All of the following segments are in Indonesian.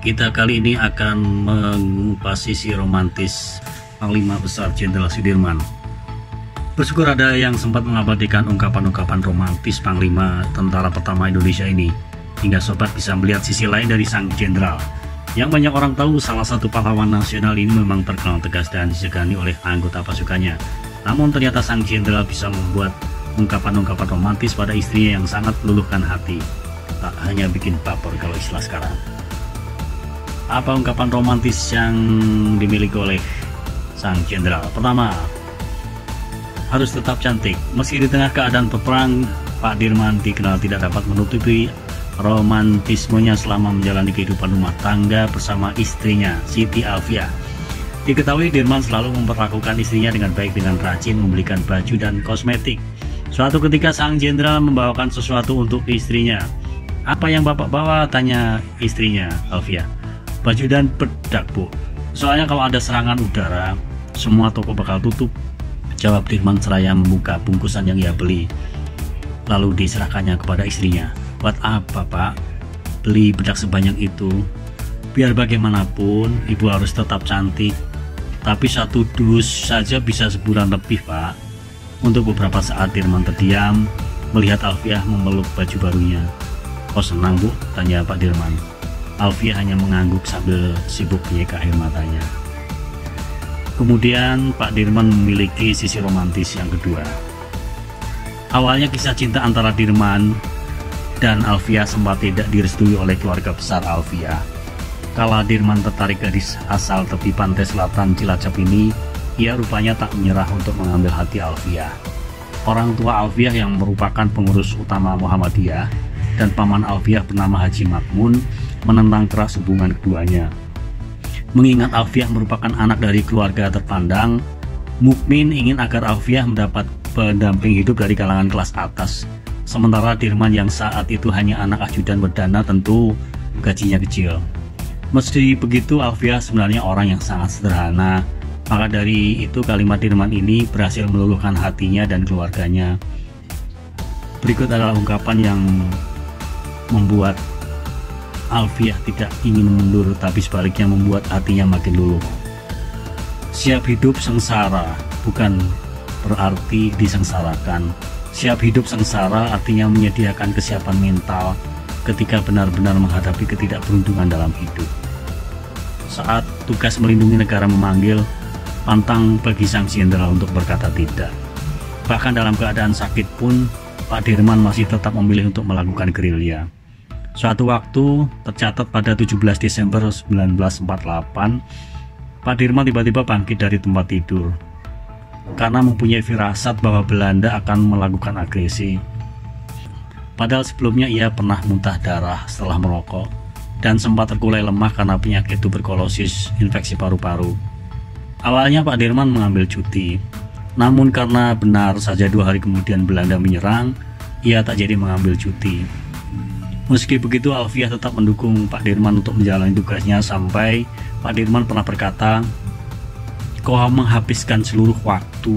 Kita kali ini akan mengupas sisi romantis Panglima Besar Jenderal Sudirman. Bersyukur ada yang sempat mengabadikan ungkapan-ungkapan romantis Panglima Tentara Pertama Indonesia ini, hingga sobat bisa melihat sisi lain dari sang jenderal. Yang banyak orang tahu, salah satu pahlawan nasional ini memang terkenal tegas dan disegani oleh anggota pasukannya. Namun ternyata sang jenderal bisa membuat ungkapan-ungkapan romantis pada istrinya yang sangat meluluhkan hati. Tak hanya bikin baper kalau istilah sekarang. Apa ungkapan romantis yang dimiliki oleh sang jenderal? Pertama, harus tetap cantik. Meski di tengah keadaan peperang, Pak Dirman dikenal tidak dapat menutupi romantismenya selama menjalani kehidupan rumah tangga bersama istrinya, Siti Alfiah. Diketahui Dirman selalu memperlakukan istrinya dengan baik dengan rajin membelikan baju dan kosmetik. Suatu ketika sang jenderal membawakan sesuatu untuk istrinya. "Apa yang bapak bawa?" tanya istrinya, Alfiah. "Baju dan bedak, Bu. Soalnya kalau ada serangan udara, semua toko bakal tutup," jawab Dirman seraya membuka bungkusan yang ia beli. Lalu diserahkannya kepada istrinya. "Buat apa, Pak? Beli bedak sebanyak itu? Biar bagaimanapun, Ibu harus tetap cantik. Tapi satu dus saja bisa sebulan lebih, Pak." Untuk beberapa saat Dirman terdiam melihat Alfiah memeluk baju barunya. "Oh, senang, Bu?" tanya Pak Dirman. Alfiah hanya mengangguk sambil sibuk menyeka air matanya. Kemudian Pak Dirman memiliki sisi romantis yang kedua. Awalnya kisah cinta antara Dirman dan Alfiah sempat tidak direstui oleh keluarga besar Alfiah. Kala Dirman tertarik gadis asal tepi pantai selatan Cilacap ini, ia rupanya tak menyerah untuk mengambil hati Alfiah. Orang tua Alfiah yang merupakan pengurus utama Muhammadiyah dan paman Alfiah bernama Haji Makmun menentang keras hubungan keduanya. Mengingat Alfiah merupakan anak dari keluarga terpandang, Mukmin ingin agar Alfiah mendapat pendamping hidup dari kalangan kelas atas. Sementara Dirman yang saat itu hanya anak ajudan berdana tentu gajinya kecil. Meski begitu, Alfiah sebenarnya orang yang sangat sederhana. Maka dari itu kalimat Dirman ini berhasil meluluhkan hatinya dan keluarganya. Berikut adalah ungkapan yang membuat Alfiah tidak ingin mundur, tapi sebaliknya membuat hatinya makin luluh. "Siap hidup sengsara bukan berarti disengsarakan. Siap hidup sengsara artinya menyediakan kesiapan mental ketika benar-benar menghadapi ketidakberuntungan dalam hidup. Saat tugas melindungi negara memanggil, pantang bagi sang jenderal untuk berkata tidak. Bahkan dalam keadaan sakit pun, Pak Dirman masih tetap memilih untuk melakukan gerilya. Suatu waktu, tercatat pada 17 Desember 1948, Pak Dirman tiba-tiba bangkit dari tempat tidur karena mempunyai firasat bahwa Belanda akan melakukan agresi. Padahal sebelumnya ia pernah muntah darah setelah merokok dan sempat terkulai lemah karena penyakit tuberkulosis infeksi paru-paru. Awalnya Pak Dirman mengambil cuti, namun karena benar saja 2 hari kemudian Belanda menyerang, ia tak jadi mengambil cuti. Meski begitu, Alfiah tetap mendukung Pak Dirman untuk menjalani tugasnya sampai Pak Dirman pernah berkata, "Kau menghabiskan seluruh waktu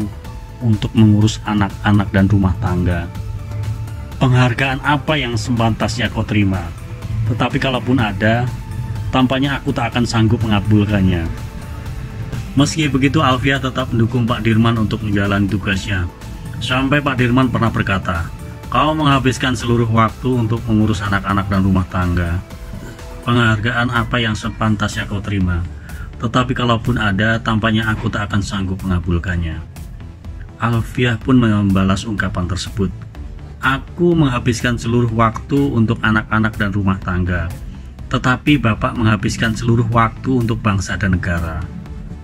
untuk mengurus anak-anak dan rumah tangga. Penghargaan apa yang sepantasnya kau terima? Tetapi kalaupun ada, tampaknya aku tak akan sanggup mengabulkannya." Meski begitu, Alfiah tetap mendukung Pak Dirman untuk menjalani tugasnya. Sampai Pak Dirman pernah berkata, "Kau menghabiskan seluruh waktu untuk mengurus anak-anak dan rumah tangga. Penghargaan apa yang sepantasnya kau terima? Tetapi kalaupun ada, tampaknya aku tak akan sanggup mengabulkannya." Alfiah pun membalas ungkapan tersebut. "Aku menghabiskan seluruh waktu untuk anak-anak dan rumah tangga. Tetapi Bapak menghabiskan seluruh waktu untuk bangsa dan negara.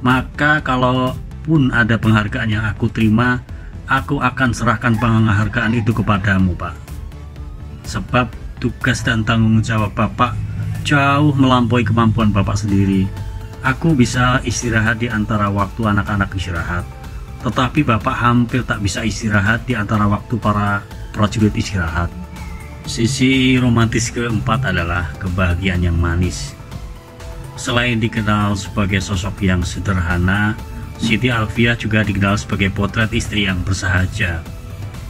Maka kalaupun ada penghargaan yang aku terima, aku akan serahkan penghargaan itu kepadamu, Pak. Sebab tugas dan tanggung jawab Bapak jauh melampaui kemampuan Bapak sendiri. Aku bisa istirahat di antara waktu anak-anak istirahat, tetapi Bapak hampir tak bisa istirahat di antara waktu para prajurit istirahat." Sisi romantis keempat adalah kebahagiaan yang manis. Selain dikenal sebagai sosok yang sederhana, Siti Alfiah juga dikenal sebagai potret istri yang bersahaja.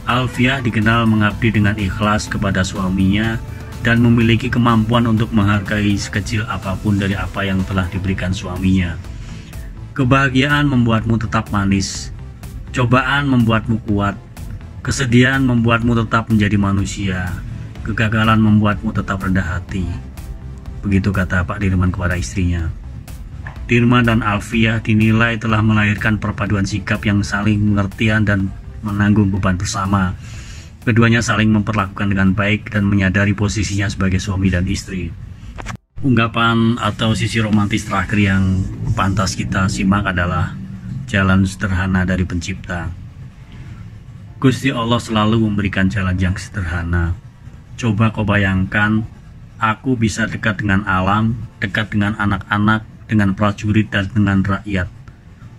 Alfiah dikenal mengabdi dengan ikhlas kepada suaminya dan memiliki kemampuan untuk menghargai sekecil apapun dari apa yang telah diberikan suaminya. Kebahagiaan membuatmu tetap manis, cobaan membuatmu kuat, kesedihan membuatmu tetap menjadi manusia, kegagalan membuatmu tetap rendah hati. Begitu kata Pak Dirman kepada istrinya. Dirman dan Alfiah dinilai telah melahirkan perpaduan sikap yang saling pengertian dan menanggung beban bersama. Keduanya saling memperlakukan dengan baik dan menyadari posisinya sebagai suami dan istri. Ungkapan atau sisi romantis terakhir yang pantas kita simak adalah jalan sederhana dari Pencipta. Gusti Allah selalu memberikan jalan yang sederhana. Coba kau bayangkan, aku bisa dekat dengan alam, dekat dengan anak-anak, dengan prajurit dan dengan rakyat.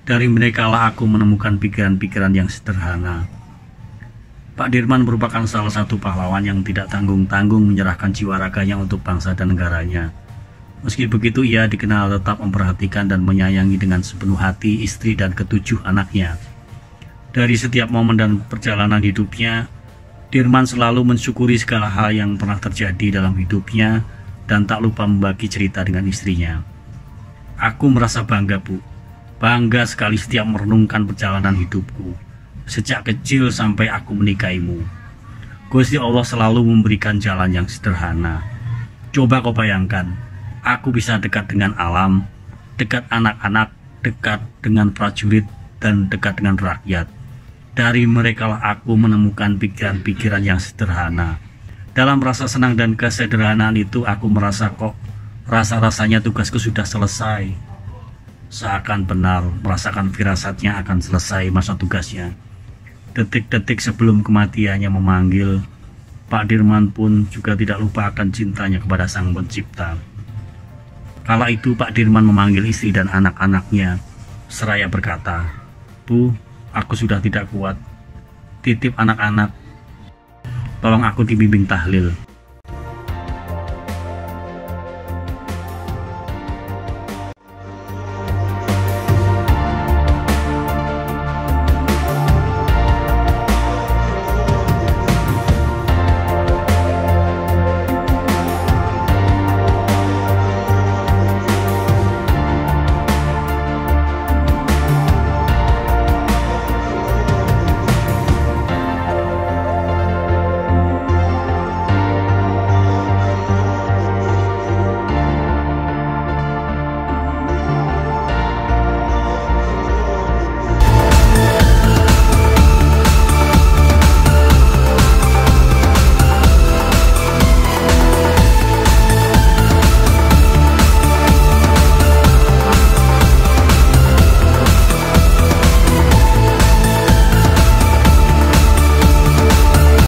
Dari merekalah aku menemukan pikiran-pikiran yang sederhana. Pak Dirman merupakan salah satu pahlawan yang tidak tanggung-tanggung menyerahkan jiwa raganya untuk bangsa dan negaranya. Meski begitu, ia dikenal tetap memperhatikan dan menyayangi dengan sepenuh hati istri dan ketujuh anaknya. Dari setiap momen dan perjalanan hidupnya, Dirman selalu mensyukuri segala hal yang pernah terjadi dalam hidupnya dan tak lupa membagi cerita dengan istrinya. Aku merasa bangga, Bu. Bangga sekali setiap merenungkan perjalanan hidupku. Sejak kecil sampai aku menikahimu. Gusti Allah selalu memberikan jalan yang sederhana. Coba kau bayangkan, aku bisa dekat dengan alam, dekat anak-anak, dekat dengan prajurit, dan dekat dengan rakyat. Dari merekalah aku menemukan pikiran-pikiran yang sederhana. Dalam rasa senang dan kesederhanaan itu aku merasa kok rasa-rasanya tugasku sudah selesai. Seakan benar merasakan firasatnya akan selesai masa tugasnya. Detik-detik sebelum kematiannya memanggil, Pak Dirman pun juga tidak lupa akan cintanya kepada Sang Pencipta. Kala itu Pak Dirman memanggil istri dan anak-anaknya, seraya berkata, "Bu, aku sudah tidak kuat. Titip anak-anak, tolong aku dibimbing tahlil."